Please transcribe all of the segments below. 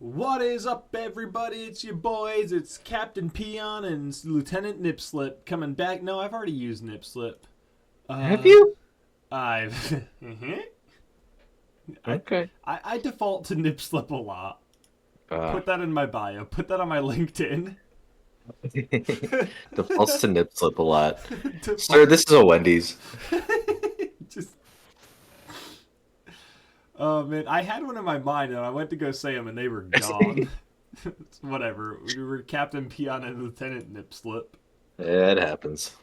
What is up, everybody? It's your boys. It's Captain Peon and Lieutenant Nipslip coming back. No, I've already used Nipslip. Have Uh, you? I've I, Okay. I default to Nipslip a lot. Uh, Put that in my bio. Put that on my LinkedIn. Defaults to nip slip a lot. Sir, Default. this is a Wendy's. Just oh man, I had one in my mind and I went to go say them and they were gone. Whatever. We were Captain Peon and Lieutenant Nipslip. It happens.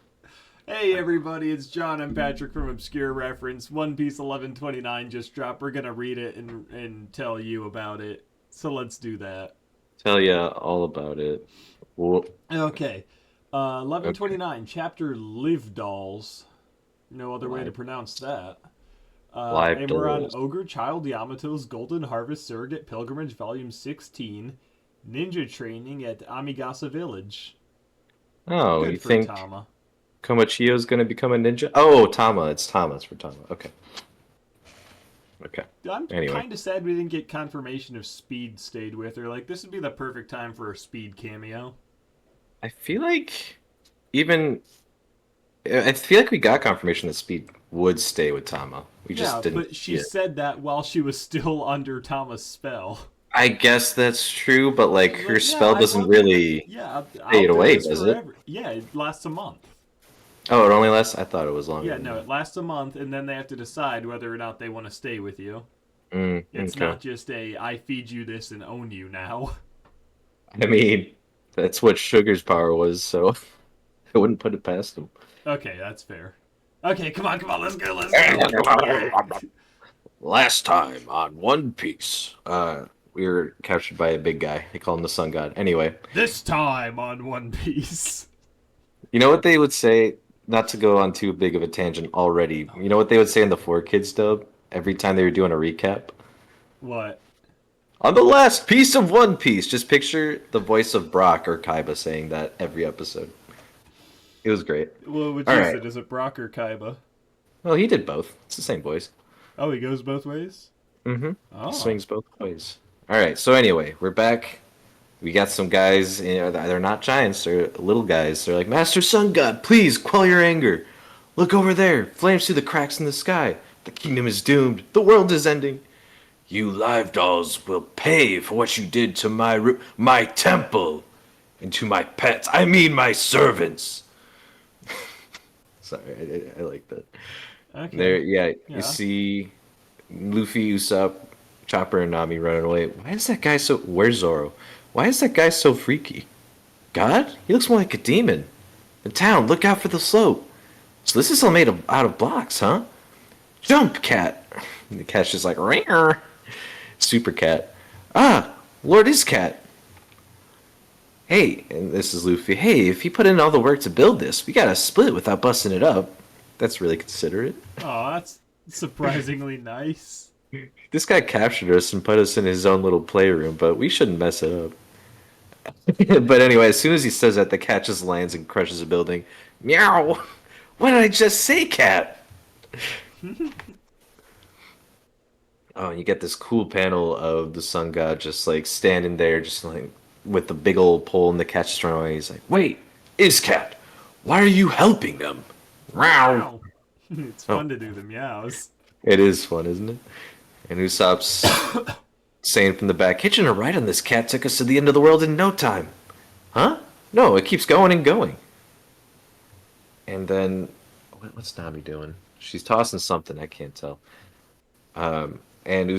Hey everybody, it's John and Patrick from Obscure Reference. One Piece 1129 just dropped. We're gonna read it and tell you about it. So let's do that. Tell ya all about it. Well, Okay. okay. 1129, chapter Live Dolls. No other way to Live, pronounce that. live And we're on dolls. Ogre Child Yamato's Golden Harvest Surrogate Pilgrimage, Volume 16. Ninja Training at Amigasa Village. Oh, you Good for think Tama. Komochio's gonna become a ninja? Oh, Tama. It's Tama. It's for Tama. Okay. Okay. I'm Anyway, kind of sad we didn't get confirmation if Speed stayed with her. Like, this would be the perfect time for a Speed cameo. I feel like even I feel like we got confirmation that Speed would stay with Tama. We just Yeah, didn't but see she it. said that while she was still under Tama's spell. I guess that's true, but like She's her like, yeah, spell I doesn't love you. really Yeah, I'll fade do away, this does it? forever. Yeah, it lasts a month. Oh, it only lasts. I thought it was longer Yeah, than no, that. it lasts a month, and then they have to decide whether or not they want to stay with you. It's Okay. not just a I feed you this and own you now. I mean, that's what Sugar's power was, so I wouldn't put it past him. Okay, that's fair. Okay, come on, let's go. Last time on One Piece, we were captured by a big guy. They call him the Sun God. Anyway, This time on One Piece. you know what they would say? Not to go on too big of a tangent already. You know what they would say in the Four Kids dub every time they were doing a recap? What? On the last piece of One Piece, just picture the voice of Brock or Kaiba saying that every episode. It was great. Which All is right. it? Is it Brock or Kaiba? Well, he did both. It's the same voice. Oh, he goes both ways? Mm-hmm. He Oh. swings both ways. All right. So anyway, we're back. We got some guys. You know, they're not giants. They're little guys. They're like, Master Sun God, please quell your anger. Look over there. Flames through the cracks in the sky. The kingdom is doomed. The world is ending. You live dolls will pay for what you did to my temple and to my pets. I mean my servants. Sorry, I like that. There, Okay. yeah, you Yeah. see Luffy, Usopp, Chopper, and Nami running away. Why is that guy so? Where's Zoro? Why is that guy so freaky? God, he looks more like a demon. The town, look out for the slope. So this is all out of blocks, huh? Jump, cat. And the cat's just like, ringer. Super cat. Ah, Lord is cat. Hey, and this is Luffy. Hey, if you put in all the work to build this, we gotta split it without busting it up. That's really considerate. Oh, that's surprisingly nice. This guy captured us and put us in his own little playroom, but we shouldn't mess it up. But anyway, as soon as he says that, the cat just lands and crushes a building. Meow! What did I just say, cat? Oh, and you get this cool panel of the sun god just like standing there, just like with the big old pole, and the cat's just running away. He's like, "Wait, is cat? Why are you helping them?" Meow. Meow. It's Oh, fun to do the meows. it is fun, isn't it? And Usopp's saying from the back, "Hitching a ride on this cat took us to the end of the world in no time." Huh? No, it keeps going and going. And then, what's Nami doing? She's tossing something. I can't tell. And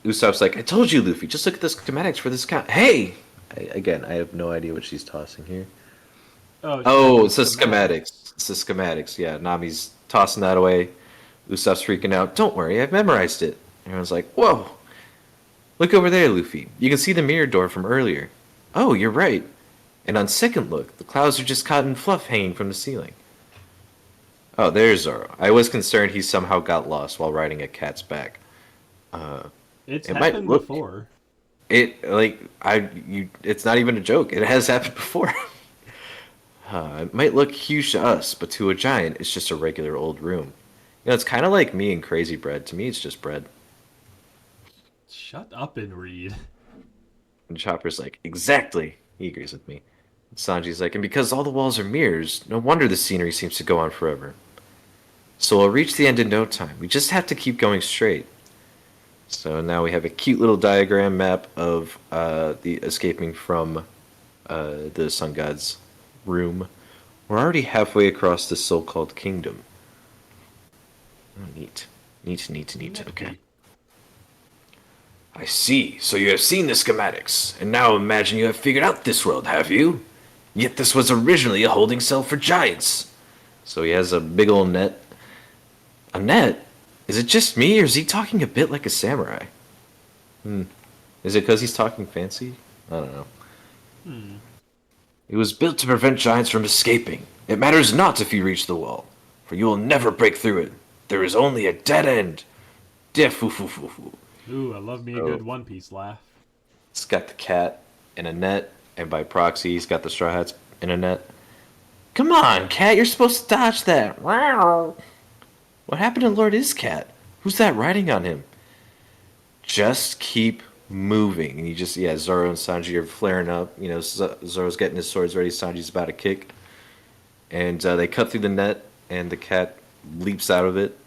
Usopp's like, "I told you, Luffy. Just look at the schematics for this cat." Hey, again, I have no idea what she's tossing here. Oh, she's got Oh, the it's the schematics. schematics. It's the schematics. Yeah, Nami's tossing that away. Usopp's freaking out. Don't worry, I've memorized it. Everyone's like, "Whoa, look over there, Luffy. You can see the mirror door from earlier." Oh, you're right. And on second look, the clouds are just cotton fluff hanging from the ceiling. Oh, there's Zoro. I was concerned he somehow got lost while riding a cat's back. Uh, It's it might happened look before. it's not even a joke. It has happened before. It might look huge to us, but to a giant, it's just a regular old room. You know, it's kind of like me and Crazy Bread. To me, it's just bread. Shut up and read. And Chopper's like, exactly. He agrees with me. Sanji's like, and because all the walls are mirrors, no wonder the scenery seems to go on forever. So we'll reach the end in no time. We just have to keep going straight. So now we have a cute little diagram map of the escaping from the Sun God's room. We're already halfway across the so-called kingdom. Oh, neat. Neat. Okay. I see. So you have seen the schematics, and now imagine you have figured out this world, have you? Yet this was originally a holding cell for giants. So he has a big old net. A net? Is it just me, or is he talking a bit like a samurai? Is it because he's talking fancy? I don't know. It was built to prevent giants from escaping. It matters not if you reach the wall, for you will never break through it. There is only a dead end. Defufufufu. Ooh, I love me a good One Piece laugh. It's got the cat in a net, and by proxy, he's got the Straw Hats in a net. Come on, cat, you're supposed to dodge that. What happened to Lord Iscat? Who's that riding on him? Just keep moving. And you just, yeah, Zoro and Sanji are flaring up. You know, Zoro's getting his swords ready. Sanji's about to kick. And they cut through the net, and the cat leaps out of it.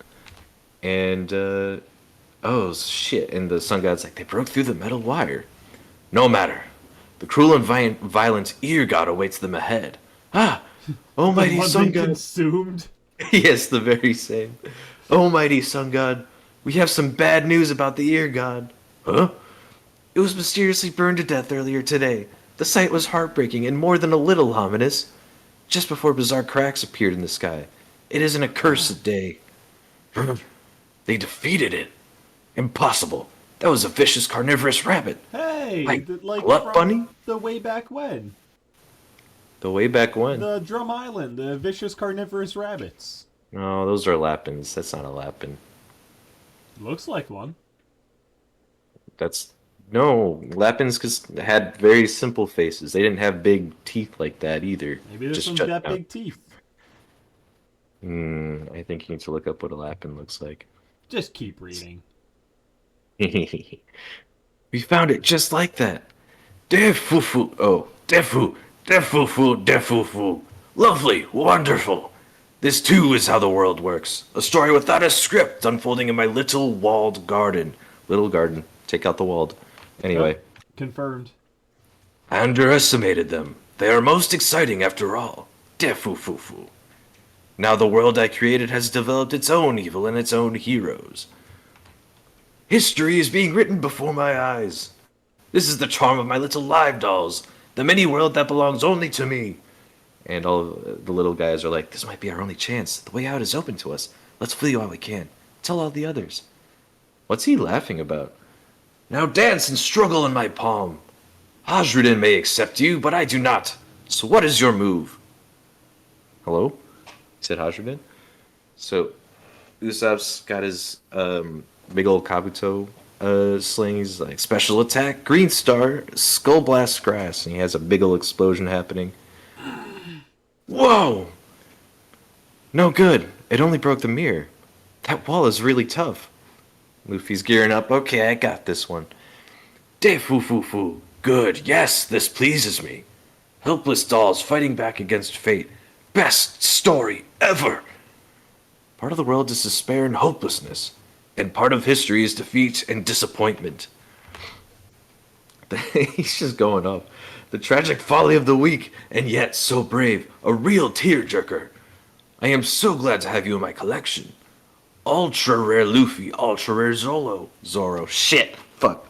And, oh, shit. And the Sun God's like, they broke through the metal wire. No matter. The cruel and violent Ear God awaits them ahead. Ah! Almighty Sun God. Consumed? Yes, the very same. Almighty Sun God, we have some bad news about the Ear God. Huh? It was mysteriously burned to death earlier today. The sight was heartbreaking and more than a little ominous. Just before bizarre cracks appeared in the sky. It is an accursed day. They defeated it. Impossible. That was a vicious carnivorous rabbit. Hey, Like what from Bunny? The way back when. The way back when? The Drum Island, the vicious carnivorous rabbits. No, those are lapins. That's not a lapin. Looks like one. That's no lapins had very simple faces. They didn't have big teeth like that either. Maybe this Just one's shut got down. big teeth. I think you need to look up what a lapin looks like. Just keep reading. We found it just like that. Defufu. Oh, defufu. Lovely, wonderful. This too is how the world works. A story without a script unfolding in my little walled garden. Little garden. Take out the walled. Anyway. Confirmed. I underestimated them. They are most exciting after all. Defufufu. Now the world I created has developed its own evil and its own heroes. History is being written before my eyes. This is the charm of my little live dolls. The mini world that belongs only to me. And all of the little guys are like, this might be our only chance. The way out is open to us. Let's flee while we can. Tell all the others. What's he laughing about? Now dance and struggle in my palm. Hajrudin may accept you, but I do not. So what is your move? Hello? He said Hajrudin. So Usopp's got his big old Kabuto sling. He's like, special attack, green star, skull blast grass. And he has a big old explosion happening. Whoa! No good. It only broke the mirror. That wall is really tough. Luffy's gearing up. Okay, I got this one. Defufufu. Good. Yes, this pleases me. Helpless dolls fighting back against fate. Best story ever. Part of the world is despair and hopelessness, and part of history is defeat and disappointment. He's just going up. The tragic folly of the weak, and yet so brave. A real tearjerker. I am so glad to have you in my collection. Ultra rare Luffy, ultra rare Zoro. Shit. Fuck.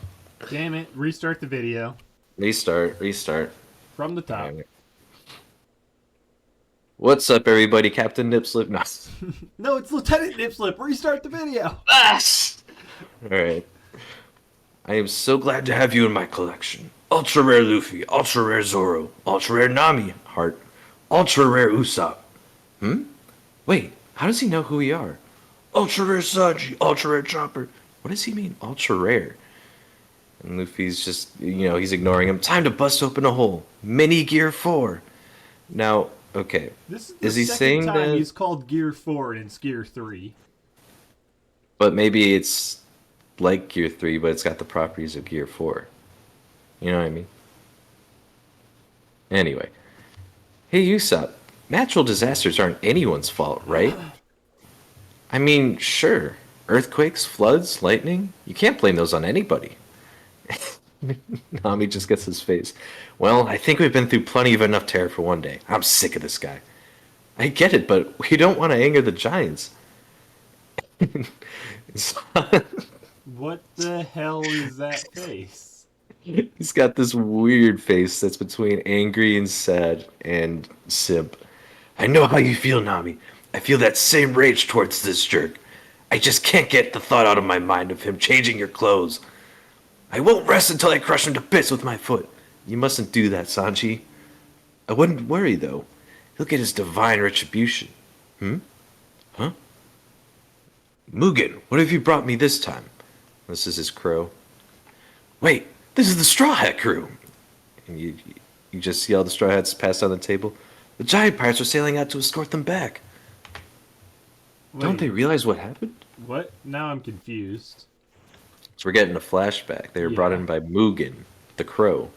Damn it. Restart the video. Restart. From the top. Right. What's up, everybody? Captain Nipslip. No. No, it's Lieutenant Nipslip. Restart the video. Alright. I am so glad to have you in my collection. Ultra rare Luffy, ultra rare Zoro, ultra rare Nami, heart, ultra rare Usopp. Wait, how does he know who we are? Ultra rare Sanji, ultra rare Chopper. What does he mean, ultra rare? And Luffy's just, he's ignoring him. Time to bust open a hole. Mini Gear 4. Now, okay. This is he second saying time that? he's called Gear 4 and it's Gear 3. But maybe it's like Gear 3, but it's got the properties of Gear 4. You know what I mean? Anyway, hey Usopp, natural disasters aren't anyone's fault, right? I mean, sure, earthquakes, floods, lightning, you can't blame those on anybody. Nami just gets his face. Well, I think we've been through plenty of enough terror for one day. I'm sick of this guy. I get it, but we don't want to anger the giants. What the hell is that face? He's got this weird face that's between angry and sad and simp. I know how you feel, Nami. I feel that same rage towards this jerk. I just can't get the thought out of my mind of him changing your clothes. I won't rest until I crush him to bits with my foot. You mustn't do that, Sanji. I wouldn't worry, though. He'll get his divine retribution. Hmm? Huh? Mugen, what have you brought me this time? This is his crow. Wait, this is the Straw Hat crew. And you just see all the Straw Hats pass on the table. The giant pirates are sailing out to escort them back. Don't they Wait, realize what happened? what? Now I'm confused. So we're getting a flashback. They were brought Yeah. in by Mugen, the crow.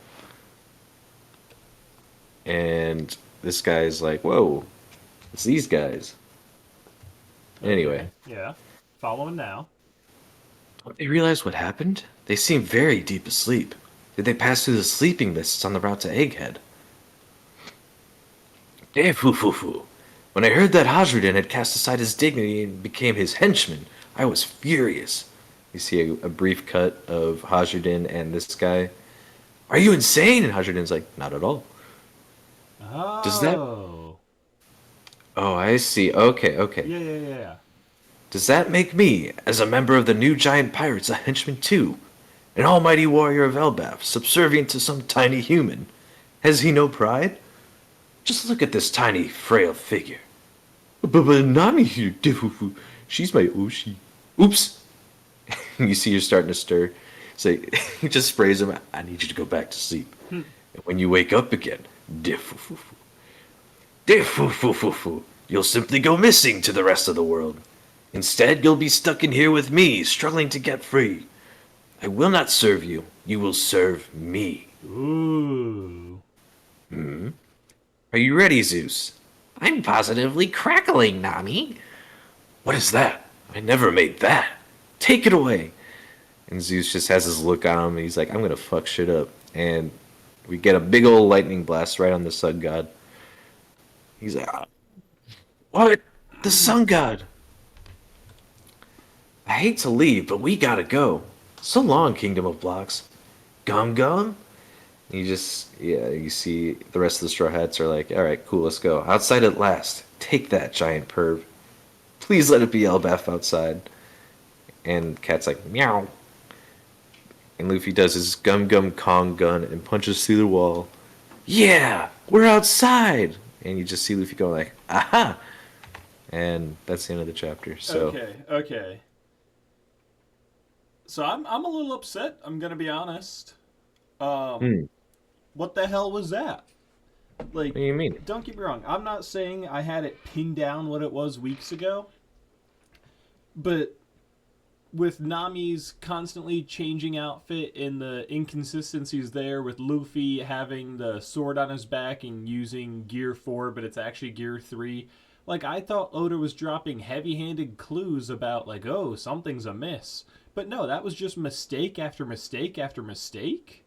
And this guy's like, whoa, it's these guys. Anyway, Okay. Yeah. Following now. don't they realize what happened? They seem very deep asleep. Did they pass through the sleeping mists on the route to Egghead? Eh, foo foo foo. When I heard that Hajrudin had cast aside his dignity and became his henchman, I was furious. You see a brief cut of Hajrudin and this guy. Are you insane? And Hajrudin's like, not at all. Does that... Oh. Oh, I see. Okay, okay. Yeah. Does that make me, as a member of the new giant pirates, a henchman too? An almighty warrior of Elbaf, subservient to some tiny human? Has he no pride? Just look at this tiny, frail figure. But Nami here, she's my Oshi. Oops. You see her starting to stir. So he just sprays him. I need you to go back to sleep. Hmm. And when you wake up again, diffufufu. Diffufufu. You'll simply go missing to the rest of the world. Instead, you'll be stuck in here with me, struggling to get free. I will not serve you. You will serve me. Ooh. Hmm? Are you ready, Zeus? I'm positively crackling, Nami. What is that? I never made that. Take it away. And Zeus just has his look on him, and he's like, I'm gonna fuck shit up. And we get a big old lightning blast right on the sun god. He's like, "Ah, what? The sun god. I hate to leave, but we gotta go. So long, Kingdom of Blocks. Gum Gum? You just, yeah, you see the rest of the Straw Hats are like, alright, cool, let's go. Outside at last. Take that, giant perv. Please let it be Elbaf outside. And Cat's like, meow. And Luffy does his Gum Gum Kong gun and punches through the wall. Yeah, we're outside! And you just see Luffy going like, aha! And that's the end of the chapter. So, Okay. So I'm a little upset. I'm gonna be honest. Um, hmm, what the hell was that? what Like, do you mean? don't get me wrong. I'm not saying I had it pinned down what it was weeks ago, but with Nami's constantly changing outfit and the inconsistencies there, with Luffy having the sword on his back and using gear 4, but it's actually gear 3. Like, I thought Oda was dropping heavy handed clues about, like, oh, something's amiss. But no, that was just mistake after mistake after mistake.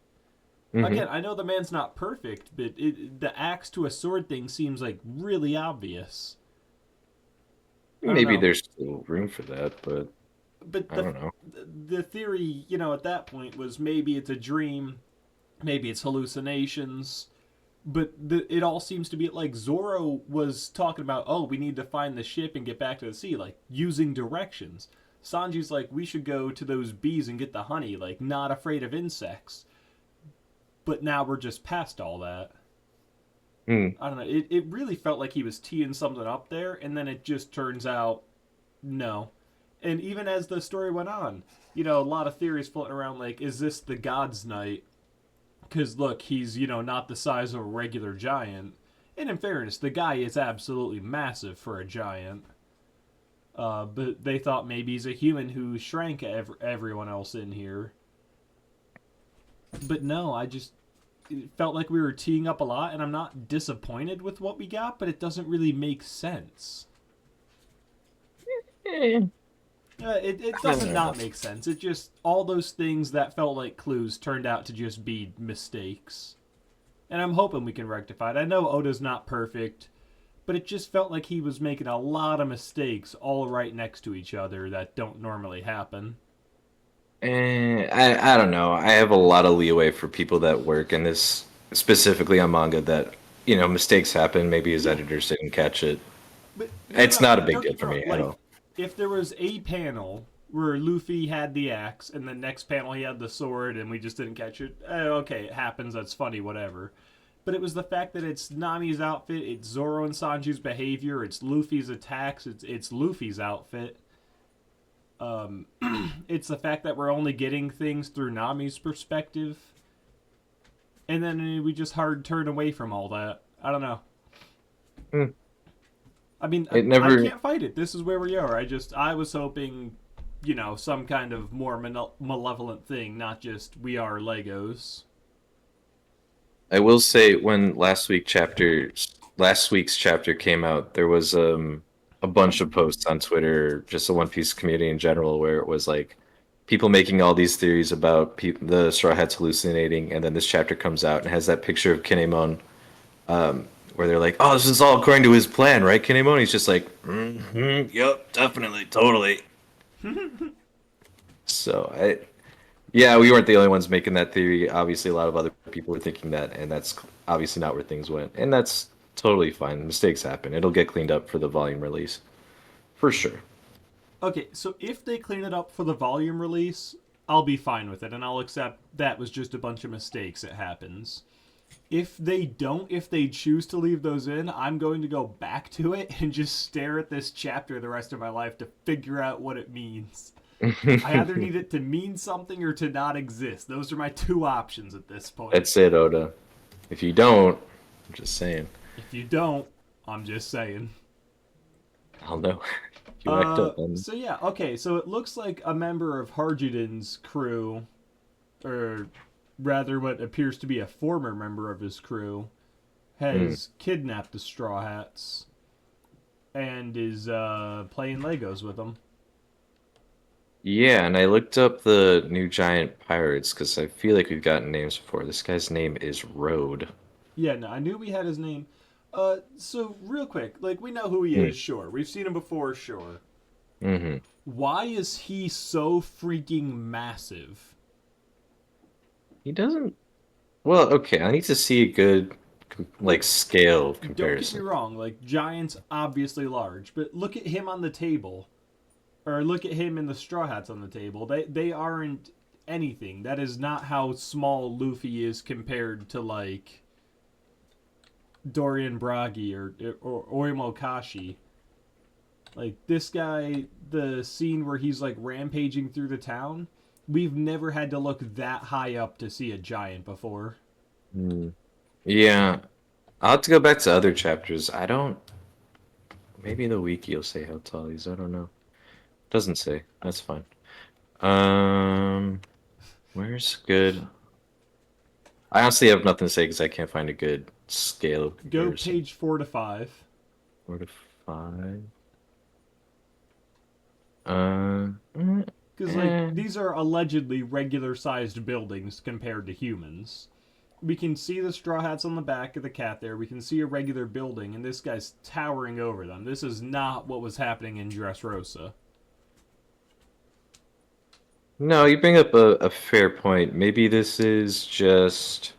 Hmm. Again, I know the man's not perfect, but the axe to a sword thing seems like really obvious. I don't Maybe know. there's still room for that, but But I don't know. the theory, at that point was maybe it's a dream, maybe it's hallucinations, but it all seems to be like Zoro was talking about. Oh, we need to find the ship and get back to the sea, like using directions. Sanji's like, we should go to those bees and get the honey, like not afraid of insects. But now we're just past all that. Hmm. I don't know. It really felt like he was teeing something up there, and then it just turns out no. And even as the story went on, a lot of theories floating around like, is this the God's Night? Because look, he's, not the size of a regular giant. And in fairness, the guy is absolutely massive for a giant. But they thought maybe he's a human who shrank everyone else in here. But no, it felt like we were teeing up a lot, and I'm not disappointed with what we got, but it doesn't really make sense. Eh, It I doesn't don't know. not make sense. It just, all those things that felt like clues turned out to just be mistakes. And I'm hoping we can rectify it. I know Oda's not perfect, but it just felt like he was making a lot of mistakes all right next to each other that don't normally happen. I don't know. I have a lot of leeway for people that work in this, specifically on manga, that, mistakes happen. Maybe his Yeah, editors didn't catch it. but It's not a big don't deal get me for wrong. me at Like, all. if there was a panel where Luffy had the axe and the next panel he had the sword and we just didn't catch it, okay, it happens. That's funny, whatever. But it was the fact that it's Nami's outfit, it's Zoro and Sanji's behavior, it's Luffy's attacks, it's Luffy's outfit. Um, it's the fact that we're only getting things through Nami's perspective, and then we just hard turn away from all that. I don't know. Hmm. I mean, It I never. can't fight it. This is where we are. I was hoping, some kind of more malevolent thing, not just we are Legos. I will say when last week's chapter came out, there was a bunch of posts on Twitter, just the One Piece community in general, where it was like people making all these theories about the Straw Hats hallucinating, and then this chapter comes out and has that picture of Kinemon, where they're like, "Oh, this is all according to his plan, right?" Kinemon, he's just like, "Yep, definitely, totally." So yeah, we weren't the only ones making that theory. Obviously, a lot of other people were thinking that, and that's obviously not where things went. And that's totally fine. Mistakes happen. It'll get cleaned up for the volume release, for sure. Okay, so if they clean it up for the volume release, I'll be fine with it, and I'll accept that was just a bunch of mistakes. It happens. If they don't, if they choose to leave those in, I'm going to go back to it and just stare at this chapter the rest of my life to figure out what it means. I either need it to mean something or to not exist. Those are my two options at this point. That's it, Oda. If you don't, I'm just saying, If you don't, I'm just saying. I'll know. You act up, and So yeah, okay, so it looks like a member of Harjudan's crew, or rather what appears to be a former member of his crew, mm. has kidnapped the Straw Hats and is playing Legos with them. Yeah, and I looked up the new giant pirates because I feel like we've gotten names before. This guy's name is Road. Yeah, no, I knew we had his name. So real quick, like we know who he Mm. is, sure. We've seen him before, sure. Hmm. Why is he so freaking massive? He doesn't. Well, okay. I need to see a good like Like, scale of don't get me comparison. wrong, like giants obviously large, but look at him on the table, or look at him and the Straw Hats on the table. They aren't anything. That is not how small Luffy is compared to like Dorian Bragi or Orimokashi. Like this guy, the scene where he's like rampaging through the town, we've never had to look that high up to see a giant before. Hmm. Yeah, I'll have to go back to other chapters. I don't. Maybe the wiki will say how tall he is. I don't know. Doesn't say. That's fine. Um, where's good? I honestly have nothing to say because I can't find a good scale of Go comparison. page 4 to 5. 4 to 5. Because, like, Eh. these are allegedly regular sized buildings compared to humans. We can see the Straw Hats on the back of the cat there. We can see a regular building, and this guy's towering over them. This is not what was happening in Dressrosa. No, you bring up a fair point. Maybe this is just.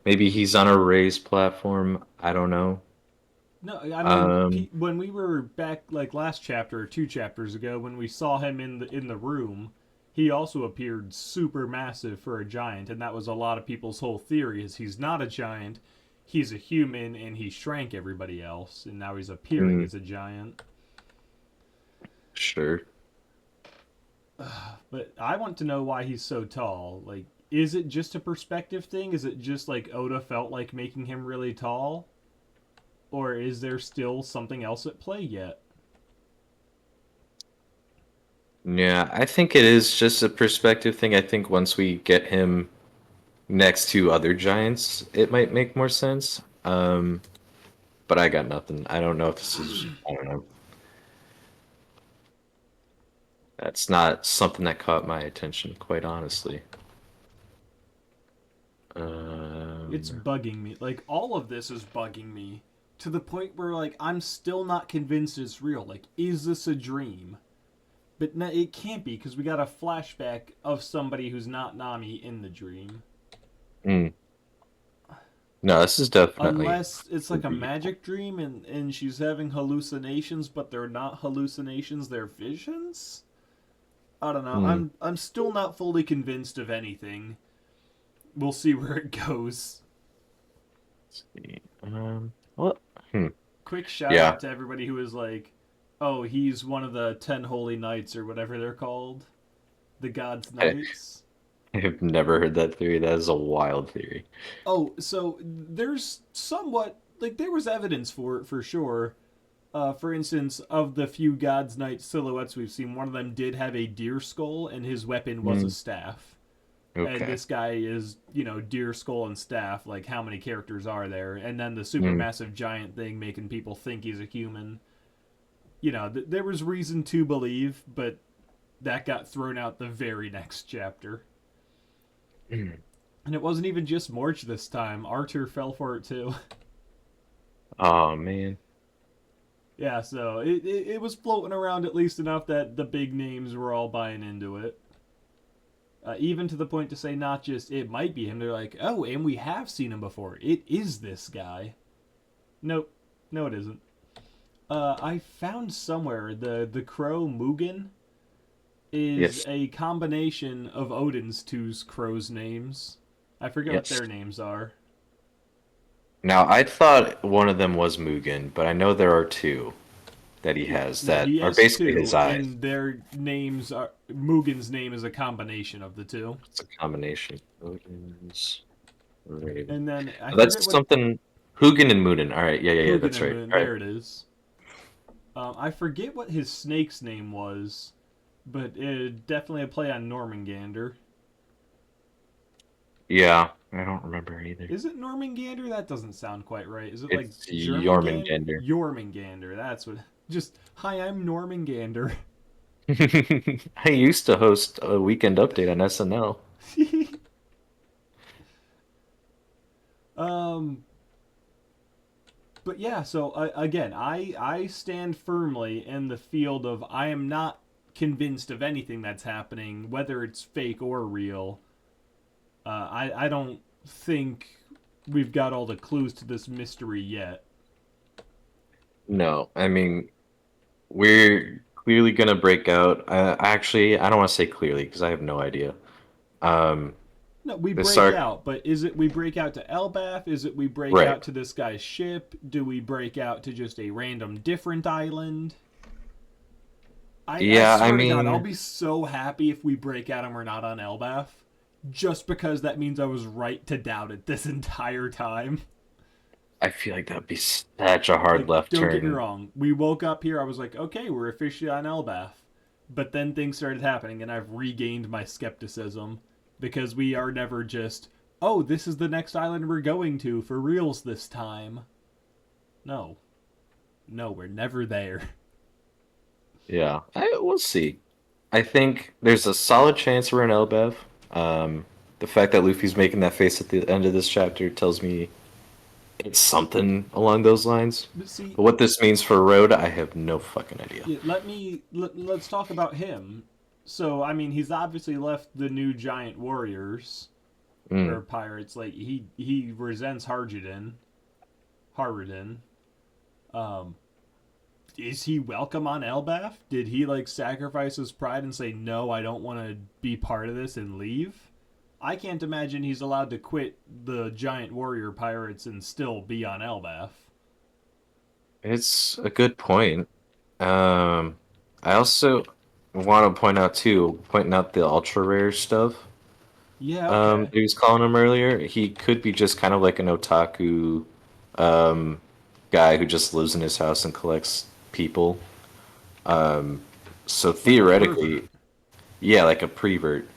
Maybe he's on a raised platform. I don't know. No, I mean, Um, when we were back, like, last chapter or 2 chapters ago, when we saw him in the room, he also appeared super massive for a giant, and that was a lot of people's whole theory is he's not a giant, he's a human, and he shrank everybody else, and now he's appearing mm, as a giant. sure. But I want to know why he's so tall. Like, is it just a perspective thing? Is it just like Oda felt like making him really tall? Or is there still something else at play yet? Yeah, I think it is just a perspective thing. I think once we get him next to other giants, it might make more sense. But I got nothing. I don't know if this is, I don't know. That's not something that caught my attention, quite honestly. It's Um, bugging me. Like, all of this is bugging me to the point where, like, I'm still not convinced it's real. Like, is this a dream? But no, it can't be because we got a flashback of somebody who's not Nami in the dream. mm, no, this is definitely Unless it's like a real. magic dream and she's having hallucinations, but they're not hallucinations, they're visions? I don't know. Mm, I'm still not fully convinced of anything. We'll see where it goes. let's see. What? Hmm. Quick shout Yeah, out to everybody who is like, oh, he's one of the 10 holy knights or whatever they're called. The God's I, Knights. I have never heard that theory. That is a wild theory. Oh, so there's somewhat like there was evidence for it for sure. For instance, of the few God's Knight silhouettes we've seen, one of them did have a deer skull, and his weapon was a Mm, staff. And okay. this guy is, deer skull and staff. Like, how many characters are there? And then the Mm, supermassive giant thing making people think he's a human. There was reason to believe, but that got thrown out the very next chapter. mm. And it wasn't even just Morch this time. Arthur fell for it too. Oh man. Yeah, so it was floating around at least enough that the big names were all buying into it. Even to the point to say not just it might be him, they're like, oh, and we have seen him before. It is this guy. Nope, no, it isn't. I found somewhere the crow Mugen is Yes. a combination of Odin's two crows' names. I forget what Yes. their names are. Now, I thought one of them was Mugen, but I know there are two that he has No, that he are has basically his two, eyes. and their names are Mugen's name is a combination of the two. It's a combination. Odin's Raven. And then I forget That's what something. Hugin and Munin. All right. Yeah, yeah, yeah. Mugen That's and right. Moon. All right. There it is. I forget what his snake's name was, but it definitely a play on Normangander. Yeah, I don't remember either. Is it Normangander? That doesn't sound quite right. Is it like It's Germangander? Jormungandr. Jormungandr. That's what. Just hi, I'm Normangander. I used to host a weekend update on SNL. um, but yeah. So again, I stand firmly in the field of I am not convinced of anything that's happening, whether it's fake or real. I don't think we've got all the clues to this mystery yet. No, I mean we're clearly gonna break out. Actually, I don't want to say clearly because I have no idea. Um, No, we the break Sark, out, but is it we break out to Elbaf? Is it we break right? out to this guy's ship? Do we break out to just a random different island? I Yeah, I swear to God, I'll mean, be so happy if we break out and we're not on Elbaf. Just because that means I was right to doubt it this entire time. I feel like that'd be such a hard Like, left don't get me turn. wrong. We woke up here, I was like, okay, we're officially on Elbaf. But then things started happening, and I've regained my skepticism because we are never just, oh, this is the next island we're going to for reals this time. No. No, we're never there. Yeah, we'll see. I think there's a solid chance we're in Elbaf. The fact that Luffy's making that face at the end of this chapter tells me it's something along those lines. But see, But what this means for Road, I have no fucking idea. let's talk about him. So, I mean, he's obviously left the new giant warriors Mm. or pirates. Like he resents Harridan. Um, is he welcome on Elbaf? Did he like sacrifice his pride and say no, I don't want to be part of this and leave? I can't imagine he's allowed to quit the giant warrior pirates and still be on Elbaf. It's a good point. Um, I also want to point out too, pointing out the ultra rare stuff. Yeah, okay. He was calling him earlier. He could be just kind of like an otaku, um, guy who just lives in his house and collects people. So Like a theoretically, pervert. Yeah, like a prevert.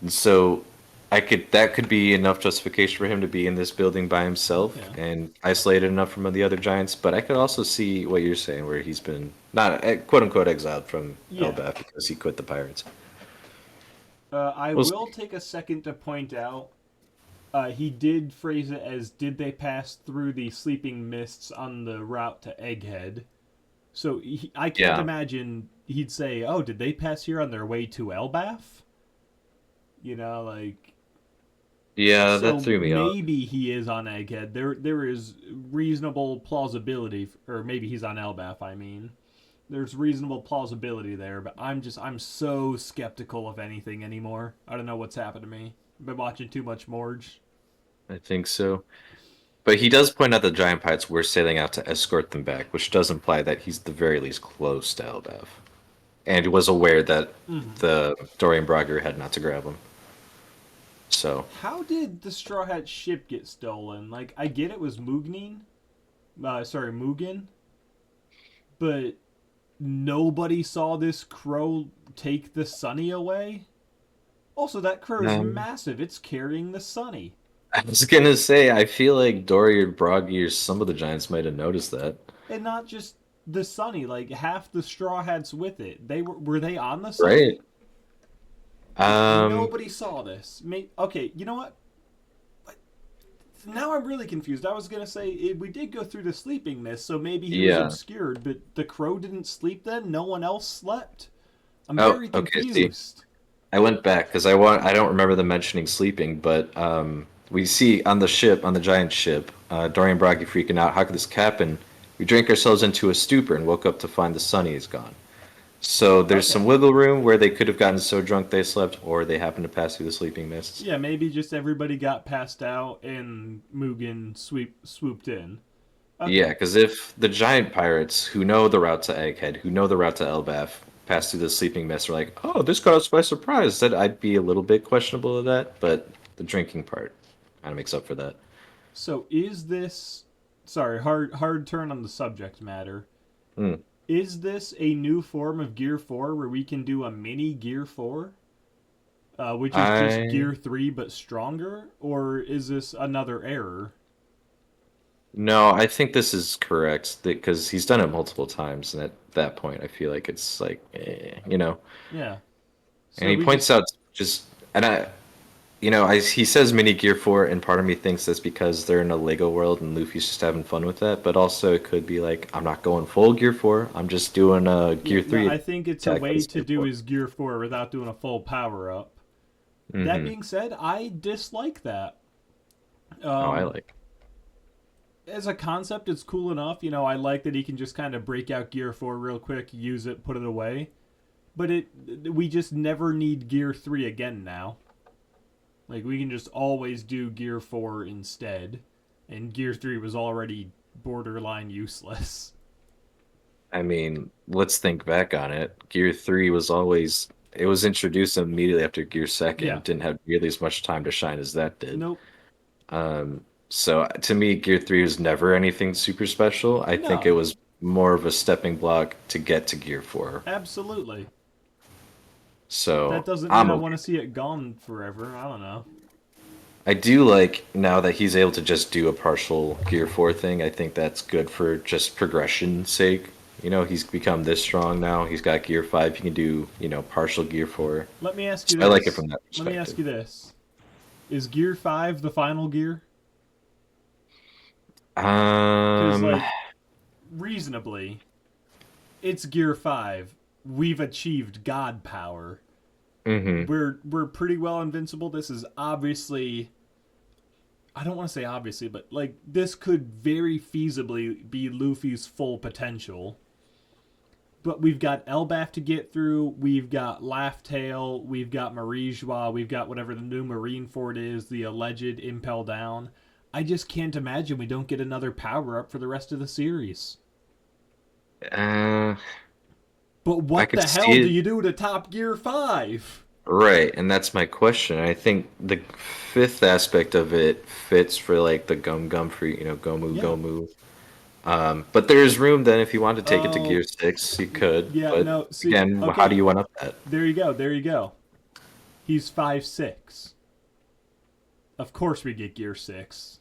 And so that could be enough justification for him to be in this building by himself Yeah. and isolated enough from the other giants. But I could also see what you're saying, where he's been not quote unquote exiled from Yeah. Elbaf because he quit the pirates. I Well, will take a second to point out he did phrase it as did they pass through the sleeping mists on the route to Egghead? So I can't yeah, imagine he'd say, "Oh, did they pass here on their way to Elbaf?" You know, like yeah, that so threw me off. maybe he is on Egghead. There is reasonable plausibility, or maybe he's on Elbaf. I mean, there's reasonable plausibility there, but I'm so skeptical of anything anymore. I don't know what's happened to me. I've been watching too much Morge. I think so. But he does point out the giant pirates were sailing out to escort them back, which does imply that he's at the very least close to Elbaf, and was aware that Mm-hmm. the Dorian Brogger had not to grab him. So How did the Straw Hat ship get stolen? Like, I get it was Mugen, but nobody saw this crow take the Sunny away. Also, that crow is um, massive. It's carrying the Sunny, I was gonna say, I feel like Dory or Broggy or some of the giants might have noticed that, and not just the Sunny. Like half the Straw Hats with it. They were they on the right? Sunny? Um, Nobody saw this. Okay, you know what? Now I'm really confused. I was gonna say we did go through the sleeping mist, so maybe he was yeah. obscured, but the crow didn't sleep then. No one else slept. I'm Oh, very okay. See, confused. I went back because I don't remember them mentioning sleeping, but we see on the ship, on the giant ship, Dorian Broggy freaking out. How could this happen? We drank ourselves into a stupor and woke up to find the Sunny is gone. So there's some Okay. wiggle room where they could have gotten so drunk they slept, or they happened to pass through the sleeping mists. Yeah, maybe just everybody got passed out and Mugen swooped in. Yeah, Okay. because if the giant pirates who know the route to Egghead, who know the route to Elbaf, pass through the sleeping mist, are like, "Oh, this caught us by surprise." That I'd be a little bit questionable of that, but the drinking part kind of makes up for that. So is this sorry, hard turn on the subject matter. Hmm. Is this a new form of Gear 4 where we can do a mini Gear 4? Which is just I Gear 3 but stronger? Or is this another error? No, I think this is correct because he's done it multiple times, and at that point, I feel like it's like, Yeah. And So he we points just. out just, and I, he says mini Gear 4, and part of me thinks that's because they're in a Lego world and Luffy's just having fun with that. But also, it could be like, I'm not going full Gear 4. I'm just doing a Yeah, Gear no, 3 I think it's a attack way as to Gear do 4. his Gear 4 without doing a full power up. That Mm-hmm. being said, I dislike that. Oh, I Um, like. as a concept, it's cool enough. I like that he can just kind of break out Gear 4 real quick, use it, put it away. But we just never need Gear 3 again now. Like, we can just always do Gear 4 instead. And Gear 3 was already borderline useless. I mean, let's think back on it. Gear 3 was always. It was introduced immediately after Gear Yeah. 2nd. Didn't have nearly as much time to shine as that did. Nope. So to me, Gear 3 was never anything super special. I think it No. was more of a stepping block to get to Gear 4. Absolutely. That So doesn't mean I'm I okay. want to see it gone forever. I don't know. I do like now that he's able to just do a partial Gear 4 thing. I think that's good for just progression's sake. He's become this strong now. He's got Gear 5. He can do, partial Gear 4. Let me ask So you I like it this. from that Let me ask perspective. you this. Is Gear 5 the final gear? Because, Um, like, reasonably, it's Gear 5. We've achieved God power. hmm We're pretty well invincible. This is obviously, I don't want to say obviously, but like this could very feasibly be Luffy's full potential. But we've got Elbaf to get through. We've got Laugh Tale. We've got Marie-Joie. We've got whatever the new Marineford is, the alleged Impel Down. I just can't imagine we don't get another power up for the rest of the series. uh, But I what could the hell see do it. you do to Top Gear 5? Right, and that's my question. I think the fifth aspect of it fits for like the gum gum for Gomu Yeah. Gomu. But there is room then if you want to take it to Oh, Gear 6, you could. yeah, But no, see, again, how do okay, you one up that? there you go, there you go. He's 5'6". Of course we get Gear 6.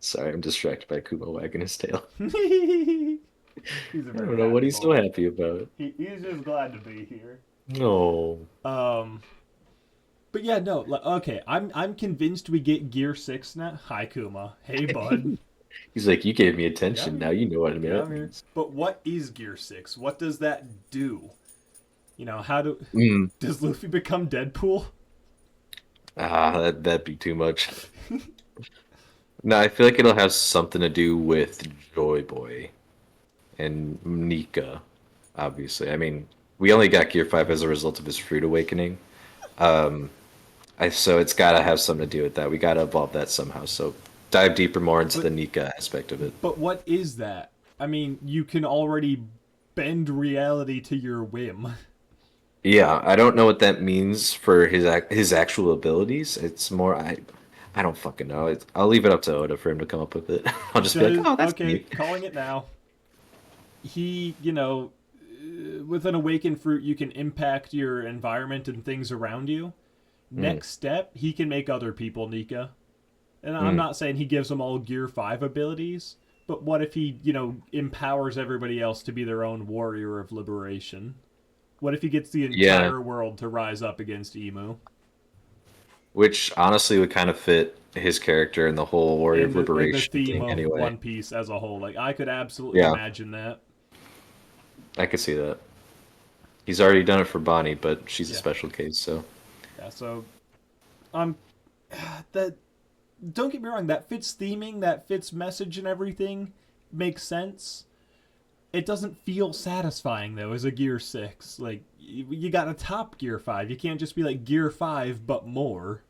Sorry, I'm distracted by Kuma wagging his tail. He's a I very don't know what happy he's so boy. happy about. He's just glad to be here. No. Um, but yeah, no. Okay, I'm convinced we get Gear 6 now. Hi, Kuma. Hey, bud. He's like, you gave me Yeah, attention. I'm Now here. you know what Yeah, that I'm here. means. But what is Gear 6? What does that do? How Mm. does Luffy become Deadpool? That'd be too much. No, I feel like it'll have something to do with Joy Boy and Nika, obviously. I mean, we only got Gear 5 as a result of his fruit awakening. Um, so it's got to have something to do with that. We got to evolve that somehow. So dive deeper more into the But Nika aspect of it. but what is that? I mean, you can already bend reality to your whim. Yeah, I don't know what that means for his actual abilities. It's more I don't fucking know. I'll leave it up to Oda for him to come up with it. I'll just be like, Does oh, that's okay, neat. calling it now. He, with an awakened fruit, you can impact your environment and things around you. Mm, Next step, he can make other people Nika. And I'm mm. not saying he gives them all Gear 5 abilities, but what if he, empowers everybody else to be their own warrior of liberation? What if he gets the Yeah, entire world to rise up against Emu? which honestly would kind of fit his character and the whole Warrior And of the Liberation theme thing of anyway. One Piece as a whole. Like, I could absolutely Yeah, imagine that. I could see that. He's already done it for Bonnie, but she's a Yeah. special case, so Yeah, so I'm that don't get me wrong, that fits theming, that fits message and everything, makes sense. It doesn't feel satisfying though as a Gear 6. Like you got a top Gear 5. You can't just be like Gear 5 but more.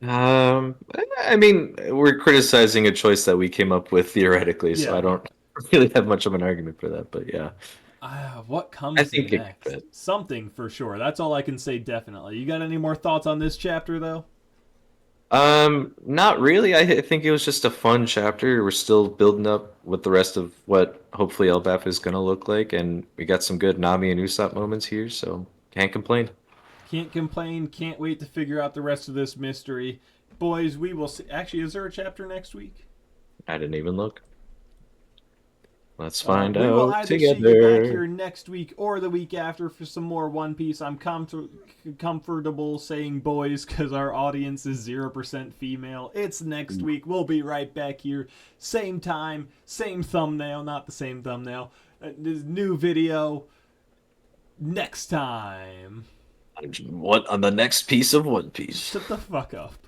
I mean, we're criticizing a choice that we came up with theoretically, so I Yeah. don't really have much of an argument for that, but yeah. What I comes think it could next? fit. Something for sure. That's all I can say definitely. You got any more thoughts on this chapter though? Not really. I think it was just a fun chapter. We're still building up with the rest of what hopefully Elbaf is gonna look like, and we got some good Nami and Usopp moments here, so can't complain. Can't complain. Can't wait to figure out the rest of this mystery. Boys, we will see. Actually, is there a chapter next week? I didn't even look. Let's Well, find we will out either see you back together. here next week or the week after for some more One Piece. I'm comfortable saying boys because our audience is 0% female. It's next week. We'll be right back here. Same time, same thumbnail. Not the same thumbnail. This new video next time. What on the next piece of One Piece? Shut the fuck up.